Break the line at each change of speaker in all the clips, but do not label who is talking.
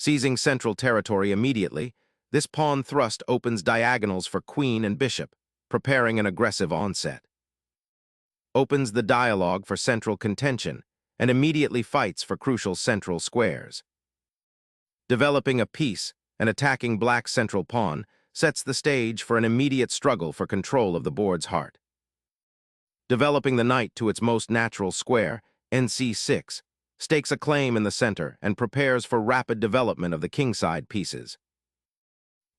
Seizing central territory immediately, this pawn thrust opens diagonals for queen and bishop, preparing an aggressive onset. Opens the dialogue for central contention, and immediately fights for crucial central squares. Developing a piece and attacking black's central pawn sets the stage for an immediate struggle for control of the board's heart. Developing the knight to its most natural square, nc6, stakes a claim in the center and prepares for rapid development of the kingside pieces.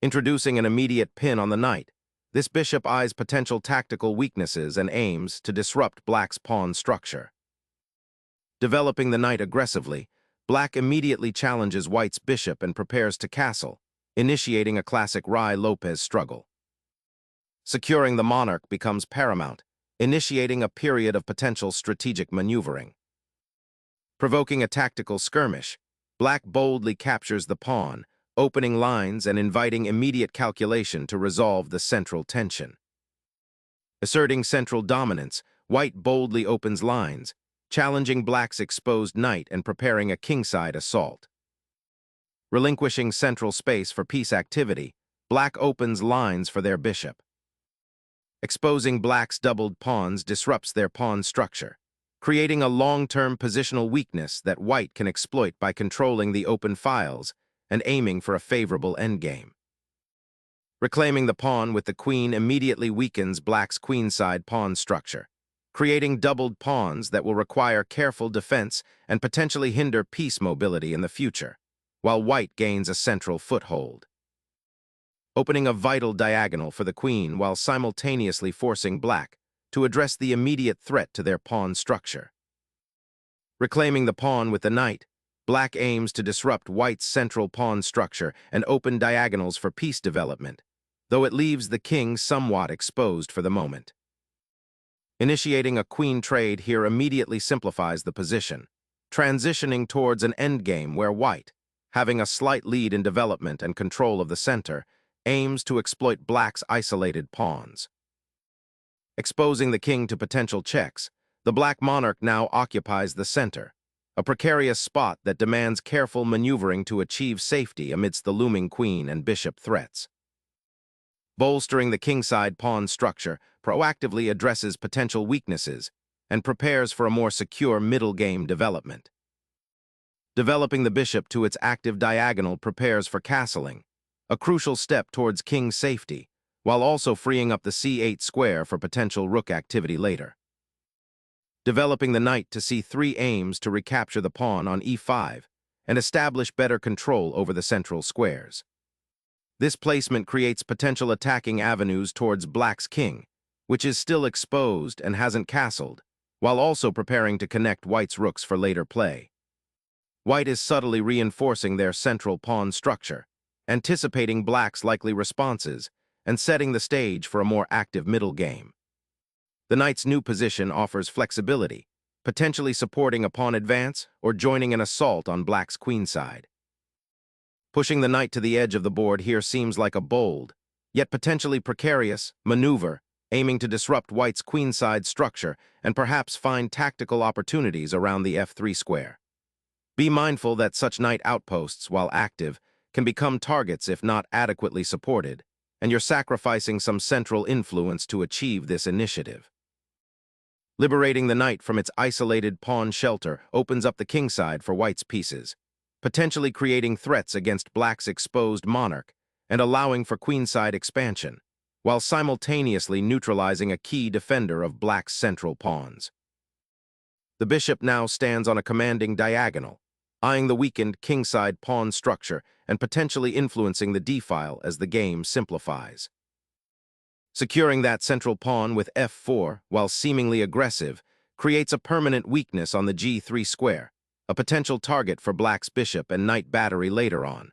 Introducing an immediate pin on the knight, this bishop eyes potential tactical weaknesses and aims to disrupt black's pawn structure. Developing the knight aggressively, black immediately challenges white's bishop and prepares to castle, initiating a classic Lopez struggle. Securing the monarch becomes paramount, initiating a period of potential strategic maneuvering. Provoking a tactical skirmish, black boldly captures the pawn, opening lines and inviting immediate calculation to resolve the central tension. Asserting central dominance, white boldly opens lines, challenging black's exposed knight and preparing a kingside assault. Relinquishing central space for piece activity, black opens lines for their bishop. Exposing black's doubled pawns disrupts their pawn structure, creating a long-term positional weakness that white can exploit by controlling the open files and aiming for a favorable endgame. Reclaiming the pawn with the queen immediately weakens black's queenside pawn structure, creating doubled pawns that will require careful defense and potentially hinder piece mobility in the future, while white gains a central foothold. Opening a vital diagonal for the queen while simultaneously forcing black to address the immediate threat to their pawn structure. Reclaiming the pawn with the knight, black aims to disrupt white's central pawn structure and open diagonals for piece development, though it leaves the king somewhat exposed for the moment. Initiating a queen trade here immediately simplifies the position, transitioning towards an endgame where white, having a slight lead in development and control of the center, aims to exploit black's isolated pawns. Exposing the king to potential checks, the black monarch now occupies the center, a precarious spot that demands careful maneuvering to achieve safety amidst the looming queen and bishop threats. Bolstering the kingside pawn structure proactively addresses potential weaknesses and prepares for a more secure middle game development. Developing the bishop to its active diagonal prepares for castling, a crucial step towards king safety, while also freeing up the c8 square for potential rook activity later. Developing the knight to c3 aims to recapture the pawn on e5 and establish better control over the central squares. This placement creates potential attacking avenues towards black's king, which is still exposed and hasn't castled, while also preparing to connect white's rooks for later play. White is subtly reinforcing their central pawn structure, anticipating black's likely responses, and setting the stage for a more active middle game. The knight's new position offers flexibility, potentially supporting a pawn advance or joining an assault on black's queenside. Pushing the knight to the edge of the board here seems like a bold, yet potentially precarious, maneuver, aiming to disrupt white's queenside structure and perhaps find tactical opportunities around the f3 square. Be mindful that such knight outposts, while active, can become targets if not adequately supported, and you're sacrificing some central influence to achieve this initiative. Liberating the knight from its isolated pawn shelter opens up the kingside for white's pieces, potentially creating threats against black's exposed monarch and allowing for queenside expansion, while simultaneously neutralizing a key defender of black's central pawns. The bishop now stands on a commanding diagonal, eyeing the weakened kingside pawn structure and potentially influencing the d-file as the game simplifies. Securing that central pawn with f4, while seemingly aggressive, creates a permanent weakness on the g3 square, a potential target for black's bishop and knight battery later on.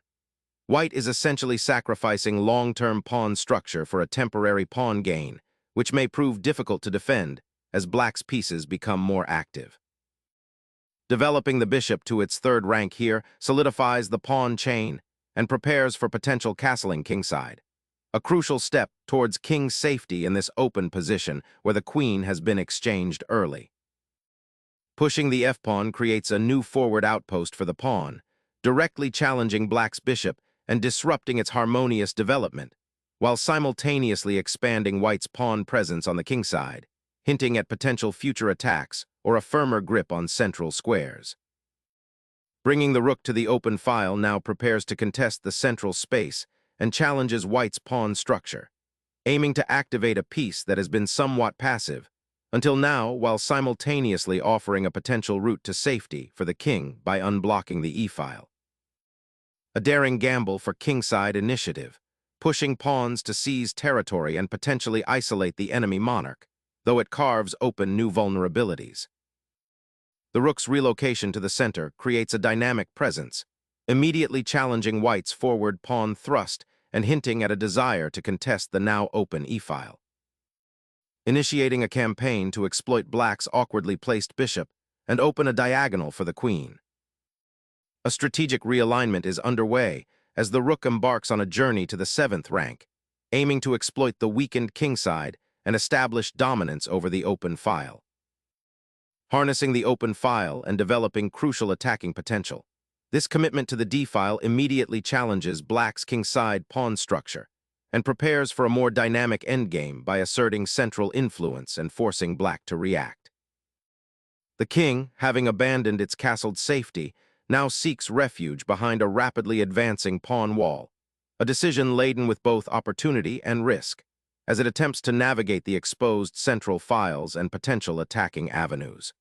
White is essentially sacrificing long-term pawn structure for a temporary pawn gain, which may prove difficult to defend as black's pieces become more active. Developing the bishop to its third rank here solidifies the pawn chain and prepares for potential castling kingside, a crucial step towards king's safety in this open position where the queen has been exchanged early. Pushing the f-pawn creates a new forward outpost for the pawn, directly challenging black's bishop and disrupting its harmonious development, while simultaneously expanding white's pawn presence on the kingside, hinting at potential future attacks or a firmer grip on central squares. Bringing the rook to the open file now prepares to contest the central space and challenges white's pawn structure, aiming to activate a piece that has been somewhat passive, until now while simultaneously offering a potential route to safety for the king by unblocking the e-file. A daring gamble for kingside initiative, pushing pawns to seize territory and potentially isolate the enemy monarch, though it carves open new vulnerabilities. The rook's relocation to the center creates a dynamic presence, immediately challenging white's forward pawn thrust and hinting at a desire to contest the now open e-file. Initiating a campaign to exploit black's awkwardly placed bishop and open a diagonal for the queen. A strategic realignment is underway as the rook embarks on a journey to the 7th rank, aiming to exploit the weakened kingside and establish dominance over the open file. Harnessing the open file and developing crucial attacking potential, this commitment to the d-file immediately challenges black's kingside pawn structure and prepares for a more dynamic endgame by asserting central influence and forcing black to react. The king, having abandoned its castled safety, now seeks refuge behind a rapidly advancing pawn wall, a decision laden with both opportunity and risk, as it attempts to navigate the exposed central files and potential attacking avenues.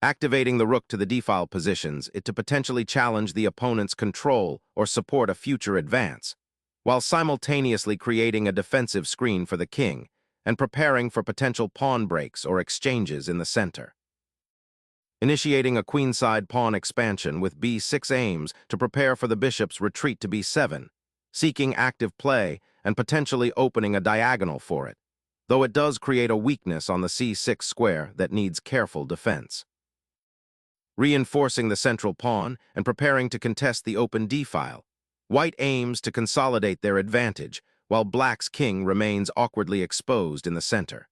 Activating the rook to the d-file positions it to potentially challenge the opponent's control or support a future advance, while simultaneously creating a defensive screen for the king and preparing for potential pawn breaks or exchanges in the center. Initiating a queenside pawn expansion with b6 aims to prepare for the bishop's retreat to b7, seeking active play and potentially opening a diagonal for it, though it does create a weakness on the c6 square that needs careful defense. Reinforcing the central pawn and preparing to contest the open d-file, white aims to consolidate their advantage while black's king remains awkwardly exposed in the center.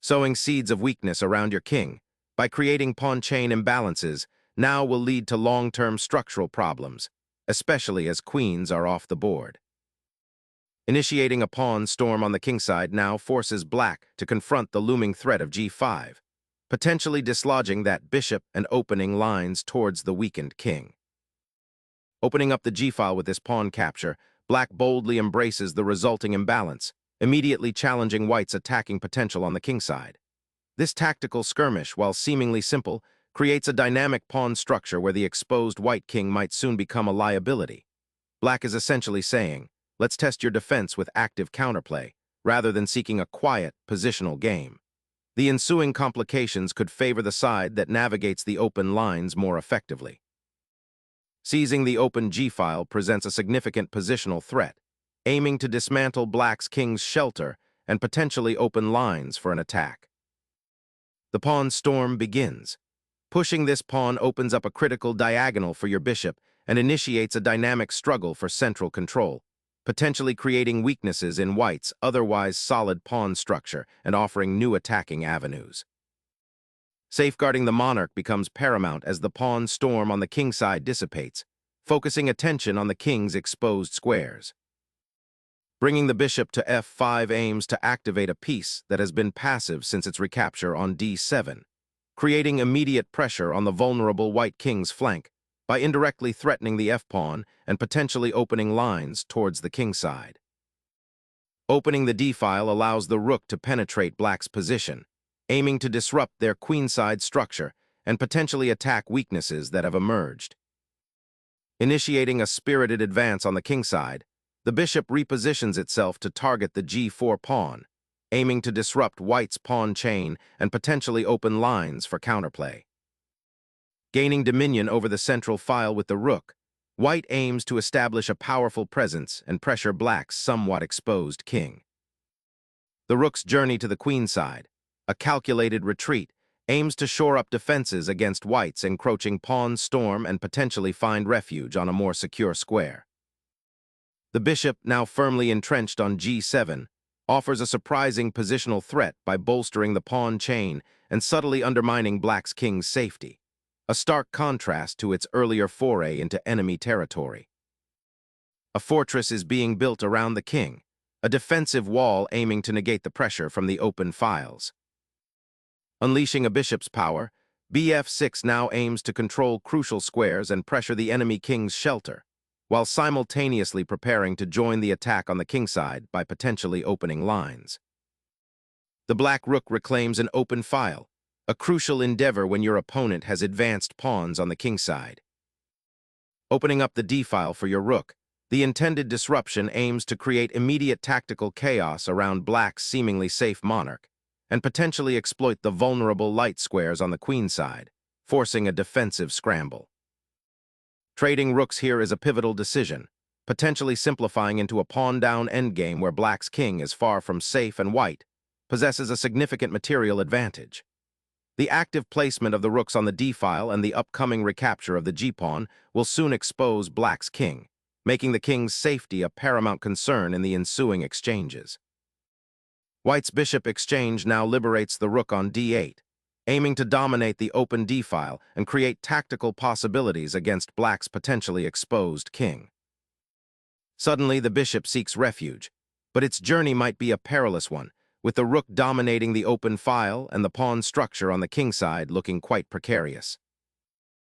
Sowing seeds of weakness around your king by creating pawn chain imbalances now will lead to long-term structural problems, especially as queens are off the board. Initiating a pawn storm on the kingside now forces black to confront the looming threat of g5, potentially dislodging that bishop and opening lines towards the weakened king. Opening up the g-file with this pawn capture, black boldly embraces the resulting imbalance, immediately challenging white's attacking potential on the kingside. This tactical skirmish, while seemingly simple, creates a dynamic pawn structure where the exposed white king might soon become a liability. Black is essentially saying, let's test your defense with active counterplay, rather than seeking a quiet, positional game. The ensuing complications could favor the side that navigates the open lines more effectively. Seizing the open g-file presents a significant positional threat, aiming to dismantle black's king's shelter and potentially open lines for an attack. The pawn storm begins. Pushing this pawn opens up a critical diagonal for your bishop and initiates a dynamic struggle for central control, potentially creating weaknesses in white's otherwise solid pawn structure and offering new attacking avenues. Safeguarding the monarch becomes paramount as the pawn storm on the kingside dissipates, focusing attention on the king's exposed squares. Bringing the bishop to f5 aims to activate a piece that has been passive since its recapture on d7, creating immediate pressure on the vulnerable white king's flank by indirectly threatening the f-pawn and potentially opening lines towards the kingside. Opening the d-file allows the rook to penetrate black's position, aiming to disrupt their queenside structure and potentially attack weaknesses that have emerged. Initiating a spirited advance on the kingside, the bishop repositions itself to target the g4 pawn, aiming to disrupt white's pawn chain and potentially open lines for counterplay. Gaining dominion over the central file with the rook, white aims to establish a powerful presence and pressure black's somewhat exposed king. The rook's journey to the queenside, a calculated retreat, aims to shore up defenses against white's encroaching pawn storm and potentially find refuge on a more secure square. The bishop, now firmly entrenched on g7, offers a surprising positional threat by bolstering the pawn chain and subtly undermining black's king's safety, a stark contrast to its earlier foray into enemy territory. A fortress is being built around the king, a defensive wall aiming to negate the pressure from the open files. Unleashing a bishop's power, bf6 now aims to control crucial squares and pressure the enemy king's shelter, while simultaneously preparing to join the attack on the kingside by potentially opening lines. The black rook reclaims an open file, a crucial endeavor when your opponent has advanced pawns on the kingside. Opening up the d-file for your rook, the intended disruption aims to create immediate tactical chaos around black's seemingly safe monarch, and potentially exploit the vulnerable light squares on the queenside, forcing a defensive scramble. Trading rooks here is a pivotal decision, potentially simplifying into a pawn-down endgame where black's king is far from safe and white possesses a significant material advantage. The active placement of the rooks on the d-file and the upcoming recapture of the g-pawn will soon expose black's king, making the king's safety a paramount concern in the ensuing exchanges. White's bishop exchange now liberates the rook on d8, aiming to dominate the open d-file and create tactical possibilities against black's potentially exposed king. Suddenly, the bishop seeks refuge, but its journey might be a perilous one, with the rook dominating the open file and the pawn structure on the kingside looking quite precarious.